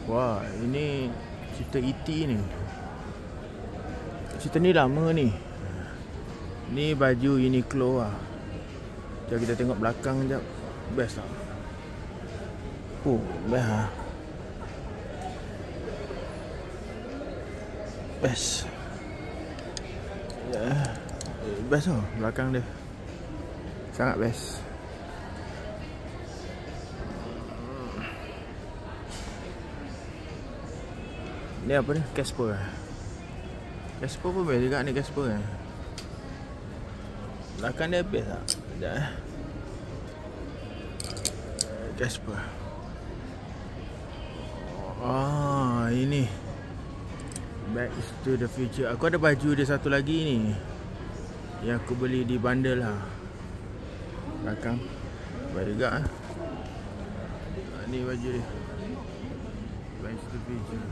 Wah, ini cerita E.T. ni. Cerita ni lama ni. Ni baju Uniqlo lah. Jom kita tengok belakang sekejap. Best tak? Oh, best lah. Best. Best tau belakang dia. Sangat best. Ni apa ni? Casper. Casper pun best juga ni, Casper. Belakang dia best tak? Sekejap Casper. Ini Back to the Future. Aku ada baju dia satu lagi ni, yang aku beli di bundle lah. Belakang baik juga Ni baju dia, Back to the Future.